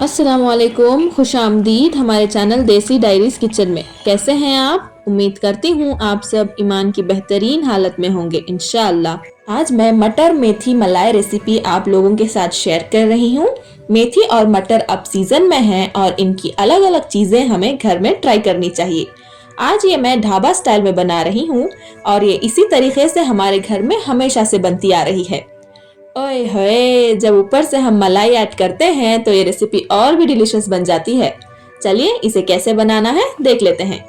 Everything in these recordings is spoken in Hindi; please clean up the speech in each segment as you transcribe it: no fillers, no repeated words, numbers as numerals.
अस्सलामुअलैकुम, खुशामदीद हमारे चैनल देसी डायरीज किचन में। कैसे हैं आप? उम्मीद करती हूँ आप सब ईमान की बेहतरीन हालत में होंगे इंशाअल्लाह। आज मैं मटर मेथी मलाई रेसिपी आप लोगों के साथ शेयर कर रही हूँ। मेथी और मटर अब सीजन में हैं और इनकी अलग अलग चीजें हमें घर में ट्राई करनी चाहिए। आज ये मैं ढाबा स्टाइल में बना रही हूँ और ये इसी तरीके से हमारे घर में हमेशा से बनती आ रही है। ओए होए, जब ऊपर से हम मलाई ऐड करते हैं तो ये रेसिपी और भी डिलीशियस बन जाती है। चलिए इसे कैसे बनाना है देख लेते हैं।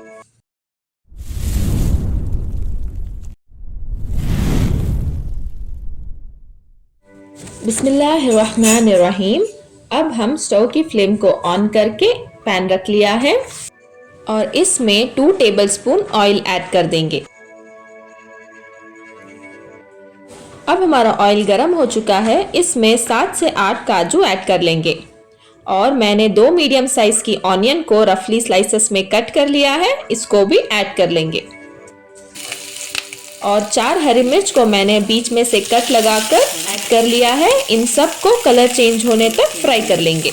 बिस्मिल्लाहिर्रहमानिर्रहीम। अब हम स्टोव की फ्लेम को ऑन करके पैन रख लिया है और इसमें 2 टेबलस्पून ऑयल ऐड कर देंगे। अब हमारा ऑयल गर्म हो चुका है, इसमें 7 से 8 काजू ऐड कर लेंगे और मैंने 2 मीडियम साइज की ऑनियन को रफली स्लाइसेस में कट कर लिया है, इसको भी ऐड कर लेंगे। और 4 हरी मिर्च को मैंने बीच में से कट लगाकर ऐड कर लिया है। इन सब को कलर चेंज होने तक फ्राई कर लेंगे।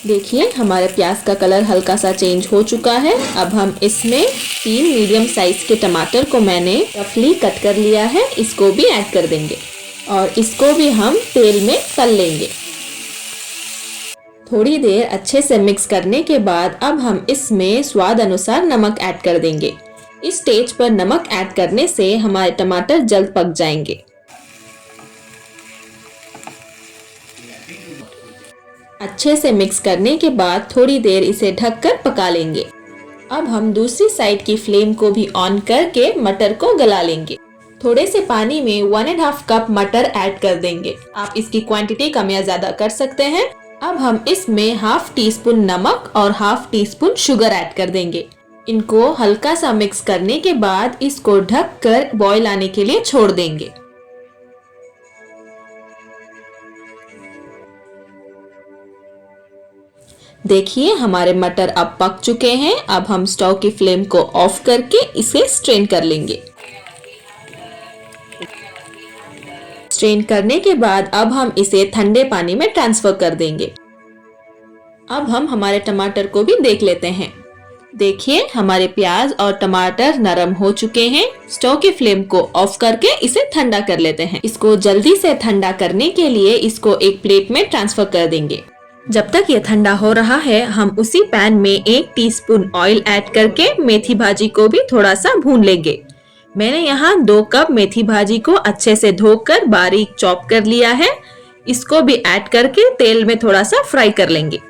देखिए हमारे प्याज का कलर हल्का सा चेंज हो चुका है। अब हम इसमें 3 मीडियम साइज के टमाटर को मैंने रफली कट कर लिया है, इसको भी ऐड कर देंगे और इसको भी हम तेल में तल लेंगे। थोड़ी देर अच्छे से मिक्स करने के बाद अब हम इसमें स्वाद अनुसार नमक ऐड कर देंगे। इस स्टेज पर नमक ऐड करने से हमारे टमाटर जल्द पक जाएंगे। अच्छे से मिक्स करने के बाद थोड़ी देर इसे ढककर पका लेंगे। अब हम दूसरी साइड की फ्लेम को भी ऑन करके मटर को गला लेंगे। थोड़े से पानी में 1.5 कप मटर ऐड कर देंगे। आप इसकी क्वांटिटी कम या ज्यादा कर सकते हैं। अब हम इसमें हाफ टी स्पून नमक और half tea spoon sugar add कर देंगे। इनको हल्का सा मिक्स करने के बाद इसको ढककर बॉईल आने के लिए छोड़ देंगे। देखिए हमारे मटर अब पक चुके हैं। अब हम स्टोव की फ्लेम को ऑफ करके इसे स्ट्रेन कर लेंगे। स्ट्रेन करने के बाद अब हम इसे ठंडे पानी में ट्रांसफर कर देंगे। अब हम हमारे टमाटर को भी देख लेते हैं। देखिए हमारे प्याज और टमाटर नरम हो चुके हैं। स्टोव की फ्लेम को ऑफ करके इसे ठंडा कर लेते हैं। इसको जल्दी से ठंडा करने के लिए इसको एक प्लेट में ट्रांसफर कर देंगे। जब तक ये ठंडा हो रहा है हम उसी पैन में 1 टीस्पून ऑयल ऐड करके मेथी भाजी को भी थोड़ा सा भून लेंगे। मैंने यहाँ 2 कप मेथी भाजी को अच्छे से धोकर बारीक चॉप कर लिया है। इसको भी ऐड करके तेल में थोड़ा सा फ्राई कर लेंगे।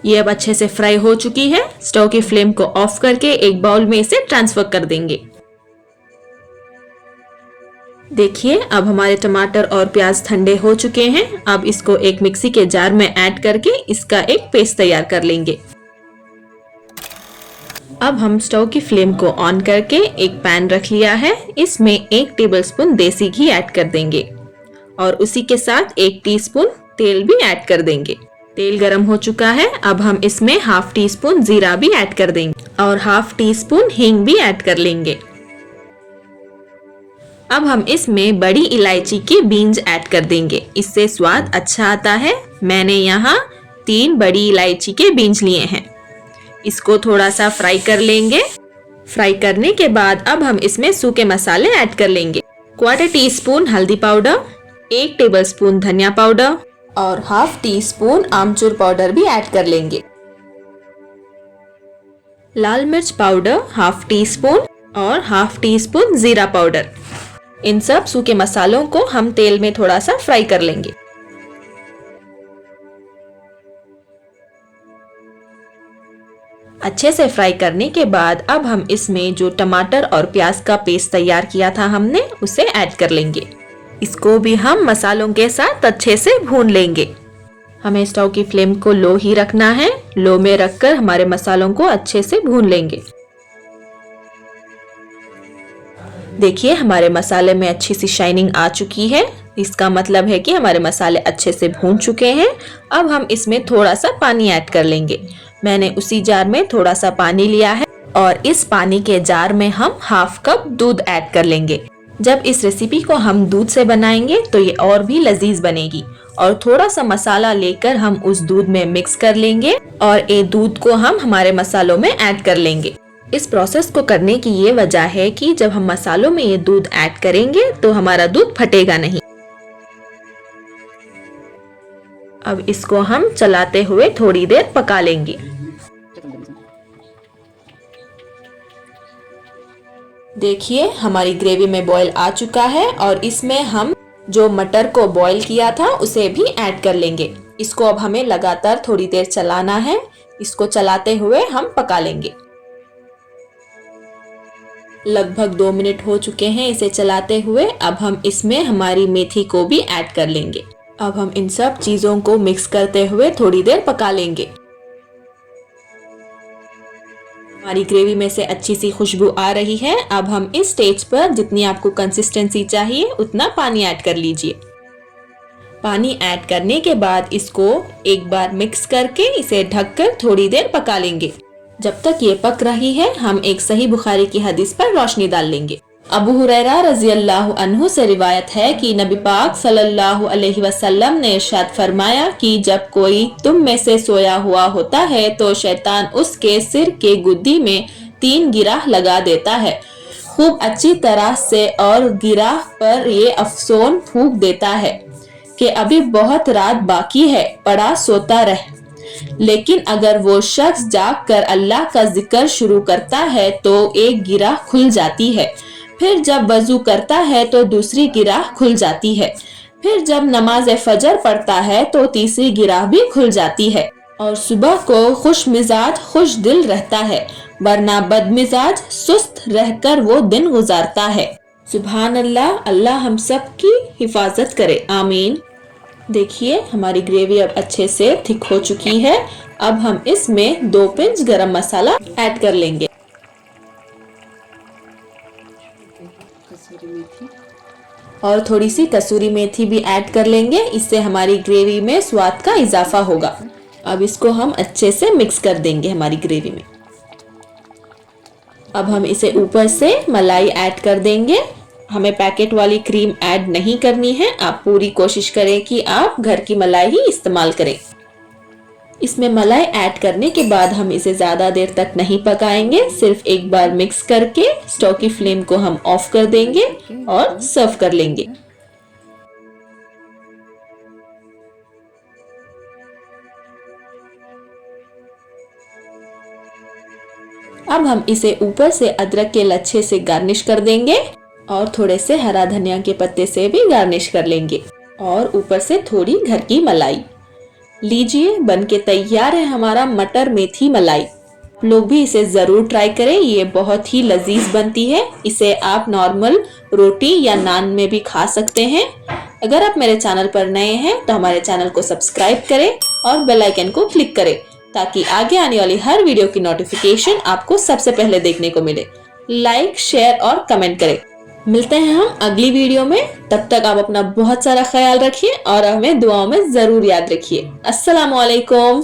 ये अब अच्छे से फ्राई हो चुकी है। स्टोव की फ्लेम को ऑफ करके एक बाउल में इसे ट्रांसफर कर देंगे। देखिए अब हमारे टमाटर और प्याज ठंडे हो चुके हैं। अब इसको एक मिक्सी के जार में ऐड करके इसका एक पेस्ट तैयार कर लेंगे। अब हम स्टोव की फ्लेम को ऑन करके एक पैन रख लिया है। इसमें 1 टेबलस्पून देसी घी ऐड कर देंगे और उसी के साथ 1 टीस्पून तेल भी ऐड कर देंगे। तेल गरम हो चुका है। अब हम इसमें हाफ टी स्पून जीरा भी ऐड कर देंगे और हाफ टी स्पून हींग भी ऐड कर लेंगे। अब हम इसमें बड़ी इलायची की बीन्स ऐड कर देंगे, इससे स्वाद अच्छा आता है। मैंने यहाँ 3 बड़ी इलायची के बीन्स लिए हैं। इसको थोड़ा सा फ्राई कर लेंगे। फ्राई करने के बाद अब हम इसमें सूखे मसाले ऐड कर लेंगे। 1/4 टीस्पून हल्दी पाउडर, 1 टेबलस्पून धनिया पाउडर और हाफ टी स्पून आमचूर पाउडर भी ऐड कर लेंगे। लाल मिर्च पाउडर हाफ टी स्पून और हाफ टी स्पून जीरा पाउडर। इन सब सूखे मसालों को हम तेल में थोड़ा सा फ्राई कर लेंगे। अच्छे से फ्राई करने के बाद अब हम इसमें जो टमाटर और प्याज का पेस्ट तैयार किया था हमने, उसे ऐड कर लेंगे। इसको भी हम मसालों के साथ अच्छे से भून लेंगे। हमें स्टोव की फ्लेम को लो ही रखना है। लो में रखकर हमारे मसालों को अच्छे से भून लेंगे। देखिए हमारे मसाले में अच्छी सी शाइनिंग आ चुकी है। इसका मतलब है कि हमारे मसाले अच्छे से भून चुके हैं। अब हम इसमें थोड़ा सा पानी ऐड कर लेंगे। मैंने उसी जार में थोड़ा सा पानी लिया है और इस पानी के जार में हम हाफ कप दूध ऐड कर लेंगे। जब इस रेसिपी को हम दूध से बनाएंगे तो ये और भी लजीज बनेगी। और थोड़ा सा मसाला लेकर हम उस दूध में मिक्स कर लेंगे और ये दूध को हम हमारे मसालों में ऐड कर लेंगे। इस प्रोसेस को करने की ये वजह है कि जब हम मसालों में ये दूध ऐड करेंगे तो हमारा दूध फटेगा नहीं। अब इसको हम चलाते हुए थोड़ी देर पका लेंगे। देखिए हमारी ग्रेवी में बॉईल आ चुका है और इसमें हम जो मटर को बॉईल किया था उसे भी ऐड कर लेंगे। इसको अब हमें लगातार थोड़ी देर चलाना है। इसको चलाते हुए हम पका लेंगे। लगभग 2 मिनट हो चुके हैं इसे चलाते हुए। अब हम इसमें हमारी मेथी को भी ऐड कर लेंगे। अब हम इन सब चीजों को मिक्स करते हुए थोड़ी देर पका लेंगे। हमारी ग्रेवी में से अच्छी सी खुशबू आ रही है। अब हम इस स्टेज पर जितनी आपको कंसिस्टेंसी चाहिए उतना पानी ऐड कर लीजिए। पानी ऐड करने के बाद इसको एक बार मिक्स करके इसे ढककर थोड़ी देर पका लेंगे। जब तक ये पक रही है हम एक सही बुखारी की हदीस पर रोशनी डाल लेंगे। अबू हुरैरा रज़ी अल्लाह अन्हु से रिवायत है कि नबी पाक सल्लल्लाहु अलैहि वसल्लम ने इरशाद फरमाया कि जब कोई तुम में से सोया हुआ होता है तो शैतान उसके सिर के गुद्दी में 3 गिराह लगा देता है खूब अच्छी तरह से और गिराह पर ये अफसोन फूंक देता है कि अभी बहुत रात बाकी है, पड़ा सोता रह। लेकिन अगर वो शख्स जाग कर अल्लाह का जिक्र शुरू करता है तो एक गिराह खुल जाती है। फिर जब वजू करता है तो दूसरी गिराह खुल जाती है। फिर जब नमाज फजर पढ़ता है तो तीसरी गिराह भी खुल जाती है। और सुबह को खुश मिजाज खुश दिल रहता है, वरना बदमिजाज सुस्त रहकर वो दिन गुजारता है। सुभान अल्लाह, अल्लाह हम सब की हिफाजत करे, आमीन। देखिए हमारी ग्रेवी अब अच्छे से थिक हो चुकी है। अब हम इसमें 2 पिंच गरम मसाला ऐड कर लेंगे और थोड़ी सी कसूरी मेथी भी ऐड कर लेंगे। इससे हमारी ग्रेवी में स्वाद का इजाफा होगा। अब इसको हम अच्छे से मिक्स कर देंगे हमारी ग्रेवी में। अब हम इसे ऊपर से मलाई ऐड कर देंगे। हमें पैकेट वाली क्रीम ऐड नहीं करनी है। आप पूरी कोशिश करें कि आप घर की मलाई ही इस्तेमाल करें। इसमें मलाई ऐड करने के बाद हम इसे ज्यादा देर तक नहीं पकाएंगे। सिर्फ एक बार मिक्स करके स्टोव की फ्लेम को हम ऑफ कर देंगे और सर्व कर लेंगे। अब हम इसे ऊपर से अदरक के लच्छे से गार्निश कर देंगे और थोड़े से हरा धनिया के पत्ते से भी गार्निश कर लेंगे और ऊपर से थोड़ी घर की मलाई। लीजिए बनके तैयार है हमारा मटर मेथी मलाई। लोग भी इसे जरूर ट्राई करें, ये बहुत ही लजीज बनती है। इसे आप नॉर्मल रोटी या नान में भी खा सकते हैं। अगर आप मेरे चैनल पर नए हैं तो हमारे चैनल को सब्सक्राइब करें और बेल आइकन को क्लिक करें ताकि आगे आने वाली हर वीडियो की नोटिफिकेशन आपको सबसे पहले देखने को मिले। लाइक, शेयर और कमेंट करें। मिलते हैं हम अगली वीडियो में। तब तक आप अपना बहुत सारा ख्याल रखिए और हमें दुआओं में जरूर याद रखिए। अस्सलाम वालेकुम।